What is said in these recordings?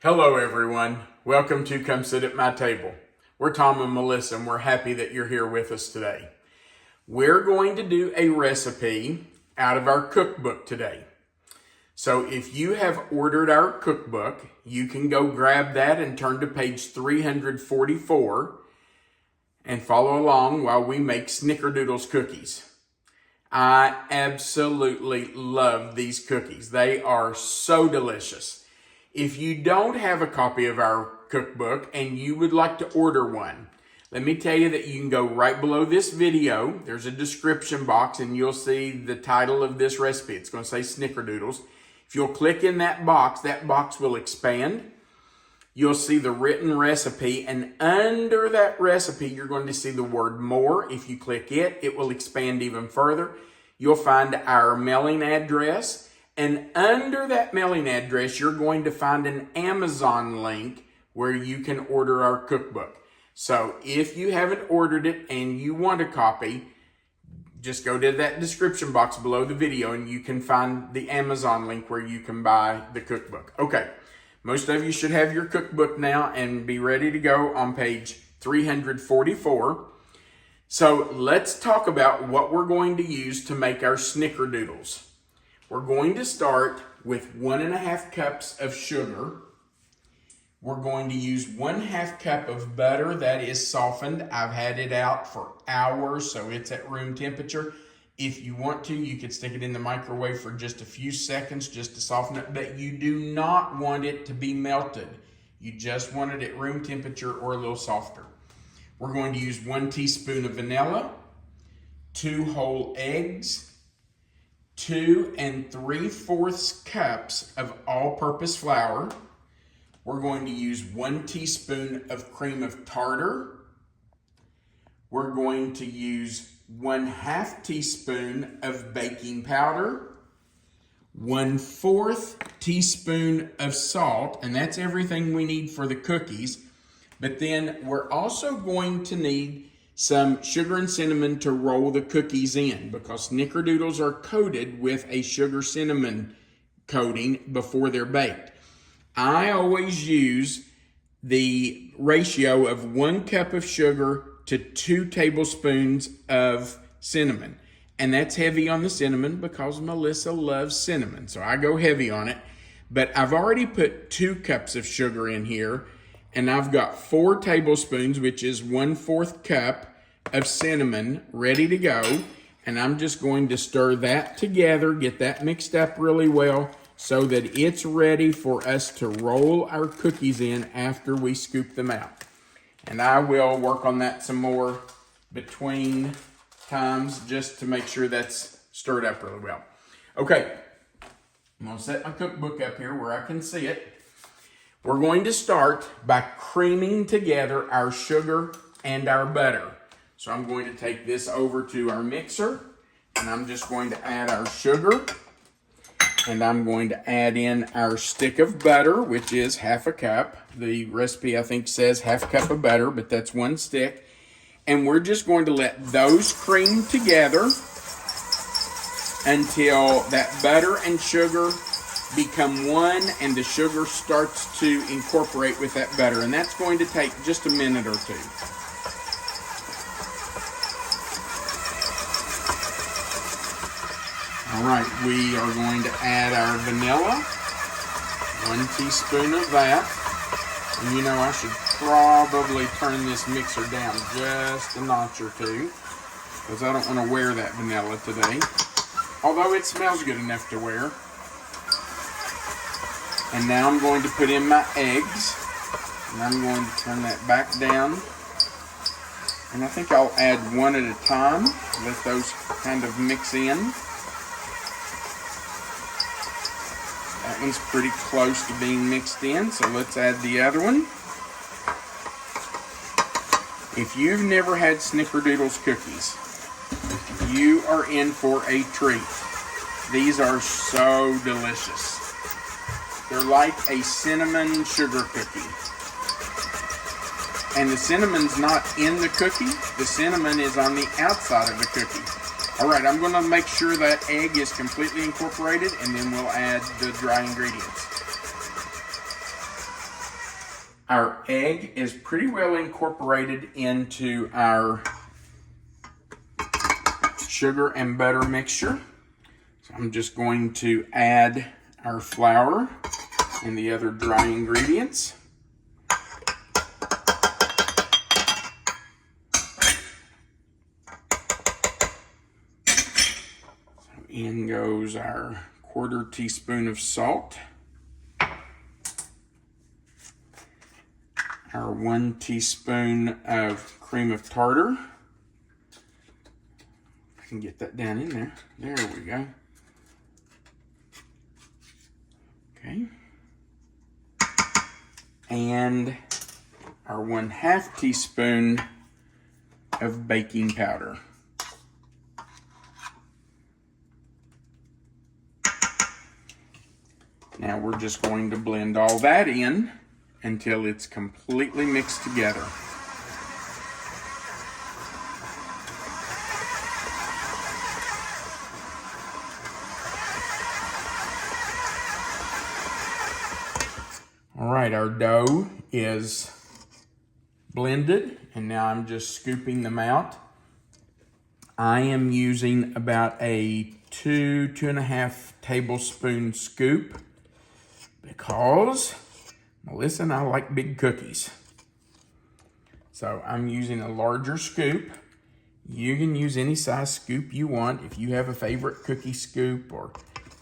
Hello everyone, welcome to Come Sit at My Table. We're Tom and Melissa and we're happy that you're here with us today. We're going to do a recipe out of our cookbook today. So if you have ordered our cookbook, you can go grab that and turn to page 344 and follow along while we make Snickerdoodle cookies. I absolutely love these cookies. They are so delicious. If you don't have a copy of our cookbook and you would like to order one, let me tell you that you can go right below this video. There's a description box and you'll see the title of this recipe. It's going to say Snickerdoodles. If you'll click in that box will expand. You'll see the written recipe, and under that recipe, you're going to see the word more. If you click it, it will expand even further. You'll find our mailing address. And under that mailing address, you're going to find an Amazon link where you can order our cookbook. So if you haven't ordered it and you want a copy, just go to that description box below the video and you can find the Amazon link where you can buy the cookbook. Okay, most of you should have your cookbook now and be ready to go on page 344. So let's talk about what we're going to use to make our Snickerdoodles. We're going to start with 1.5 cups of sugar. We're going to use 1/2 cup of butter that is softened. I've had it out for hours, so it's at room temperature. If you want to, you could stick it in the microwave for just a few seconds just to soften it, but you do not want it to be melted. You just want it at room temperature or a little softer. We're going to use 1 teaspoon of vanilla, 2 whole eggs, 2 3/4 cups of all-purpose flour. We're going to use 1 teaspoon of cream of tartar. We're going to use 1/2 teaspoon of baking powder, 1/4 teaspoon of salt, and that's everything we need for the cookies. But then we're also going to need some sugar and cinnamon to roll the cookies in, because Snickerdoodles are coated with a sugar cinnamon coating before they're baked. I always use the ratio of 1 cup of sugar to 2 tablespoons of cinnamon. And that's heavy on the cinnamon because Melissa loves cinnamon, so I go heavy on it. But I've already put 2 cups of sugar in here, and I've got 4 tablespoons, which is 1/4 cup of cinnamon ready to go. And I'm just going to stir that together, get that mixed up really well so that it's ready for us to roll our cookies in after we scoop them out. And I will work on that some more between times just to make sure that's stirred up really well. Okay, I'm going to set my cookbook up here where I can see it. We're going to start by creaming together our sugar and our butter. So I'm going to take this over to our mixer, and I'm just going to add our sugar, and I'm going to add in our stick of butter, which is 1/2 cup. The recipe, I think, says 1/2 cup of butter, but that's 1 stick. And we're just going to let those cream together until that butter and sugar become one and the sugar starts to incorporate with that butter. And that's going to take just a minute or two. All right, we are going to add our vanilla, 1 teaspoon of that. And you know, I should probably turn this mixer down just a notch or two, because I don't want to wear that vanilla today. Although it smells good enough to wear. And now I'm going to put in my eggs, and I'm going to turn that back down. And I think I'll add 1 at a time, let those kind of mix in. That one's pretty close to being mixed in, so let's add the other one. If you've never had Snickerdoodle cookies, you are in for a treat. These are so delicious. They're like a cinnamon sugar cookie. And the cinnamon's not in the cookie, the cinnamon is on the outside of the cookie. All right, I'm gonna make sure that egg is completely incorporated, and then we'll add the dry ingredients. Our egg is pretty well incorporated into our sugar and butter mixture. So I'm just going to add our flour and the other dry ingredients. So in goes our 1/4 teaspoon of salt. Our 1 teaspoon of cream of tartar. I can get that down in there. There we go. Okay. And our 1/2 teaspoon of baking powder. Now we're just going to blend all that in until it's completely mixed together. All right, our dough is blended, and now I'm just scooping them out. I am using about a 2.5 tablespoon scoop because Melissa and I like big cookies. So I'm using a larger scoop. You can use any size scoop you want. If you have a favorite cookie scoop or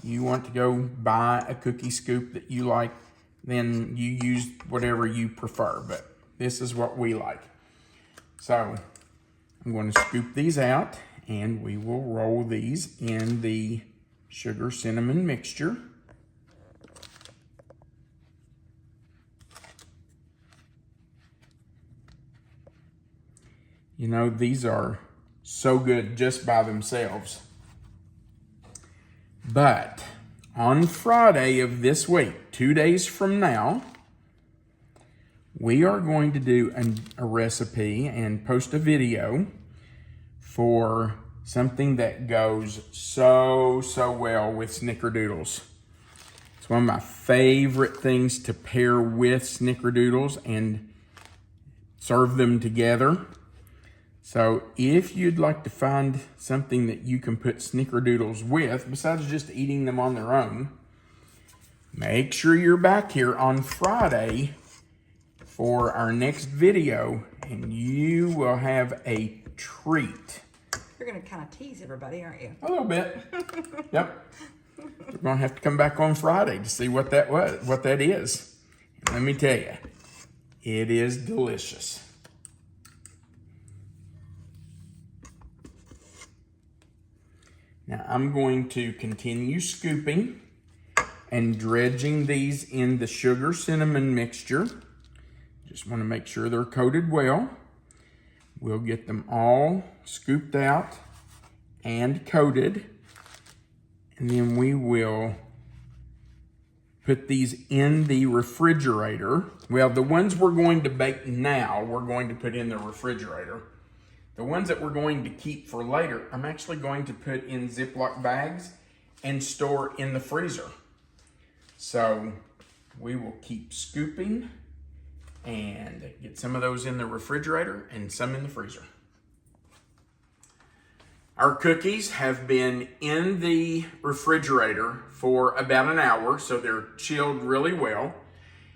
you want to go buy a cookie scoop that you like, then you use whatever you prefer, but this is what we like. So I'm going to scoop these out and we will roll these in the sugar cinnamon mixture. You know, these are so good just by themselves. But on Friday of this week, 2 days from now, we are going to do a recipe and post a video for something that goes so well with Snickerdoodles. It's one of my favorite things to pair with Snickerdoodles and serve them together. So if you'd like to find something that you can put Snickerdoodles with, besides just eating them on their own, make sure you're back here on Friday for our next video, and you will have a treat. You're going to kind of tease everybody, aren't you? A little bit. Yep. We're going to have to come back on Friday to see what that is. And let me tell you, it is delicious. Now I'm going to continue scooping and dredging these in the sugar cinnamon mixture. Just want to make sure they're coated well. We'll get them all scooped out and coated, and then we will put these in the refrigerator. Well, the ones we're going to bake now, we're going to put in the refrigerator. The ones that we're going to keep for later, I'm actually going to put in Ziploc bags and store in the freezer. So we will keep scooping and get some of those in the refrigerator and some in the freezer. Our cookies have been in the refrigerator for about an hour, so they're chilled really well.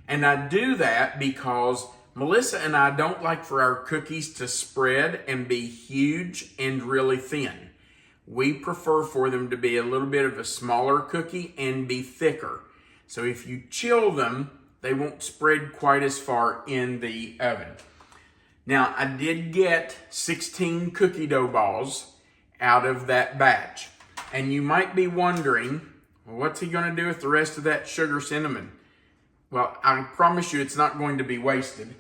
And I do that because Melissa and I don't like for our cookies to spread and be huge and really thin. We prefer for them to be a little bit of a smaller cookie and be thicker. So if you chill them, they won't spread quite as far in the oven. Now, I did get 16 cookie dough balls out of that batch. And you might be wondering, well, what's he going to do with the rest of that sugar cinnamon? Well, I promise you it's not going to be wasted,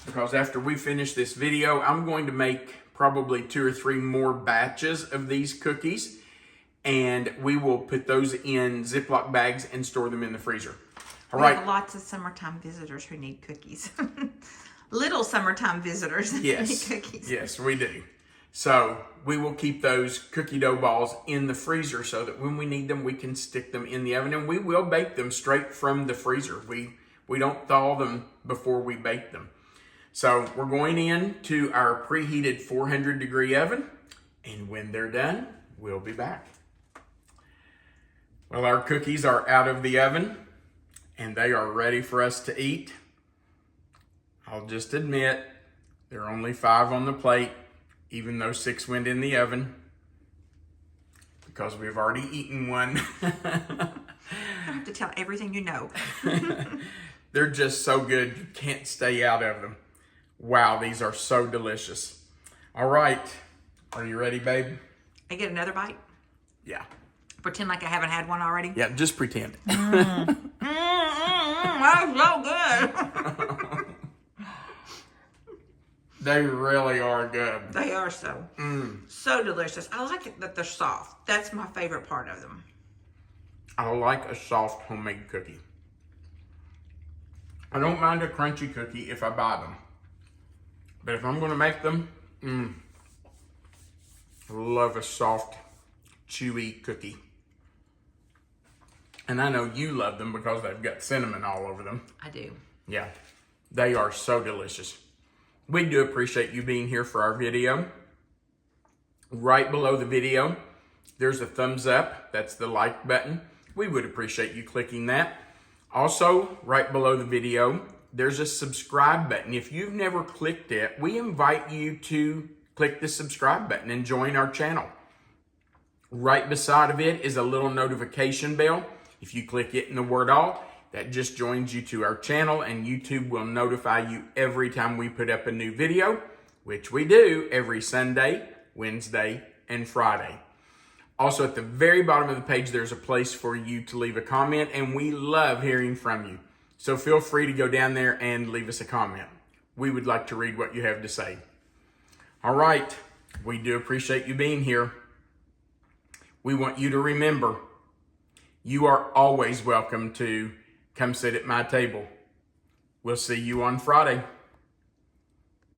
because after we finish this video, I'm going to make probably 2 or 3 more batches of these cookies, and we will put those in Ziploc bags and store them in the freezer. All right. We have lots of summertime visitors who need cookies. Little summertime visitors need cookies. Yes, we do. So we will keep those cookie dough balls in the freezer so that when we need them, we can stick them in the oven, and we will bake them straight from the freezer. We We don't thaw them before we bake them. So we're going into our preheated 400 degree oven, and when they're done, we'll be back. Well, our cookies are out of the oven and they are ready for us to eat. I'll just admit, there are only 5 on the plate, even though 6 went in the oven, because we've already eaten one. You don't have to tell everything you know. They're just so good, you can't stay out of them. Wow, these are so delicious. All right, are you ready, babe? I get another bite? Yeah. Pretend like I haven't had one already? Yeah, just pretend. That's so good. They really are good. They are so. So delicious. I like it that they're soft. That's my favorite part of them. I like a soft homemade cookie. I don't mind a crunchy cookie if I buy them. But if I'm going to make them, I love a soft, chewy cookie. And I know you love them because they've got cinnamon all over them. I do. Yeah, they are so delicious. We do appreciate you being here for our video. Right below the video, there's a thumbs up. That's the like button. We would appreciate you clicking that. Also, right below the video, there's a subscribe button. If you've never clicked it, we invite you to click the subscribe button and join our channel. Right beside of it is a little notification bell. If you click it in the word all, that just joins you to our channel, and YouTube will notify you every time we put up a new video, which we do every Sunday, Wednesday, and Friday. Also, at the very bottom of the page, there's a place for you to leave a comment, and we love hearing from you. So feel free to go down there and leave us a comment. We would like to read what you have to say. All right, we do appreciate you being here. We want you to remember, you are always welcome to come sit at my table. We'll see you on Friday.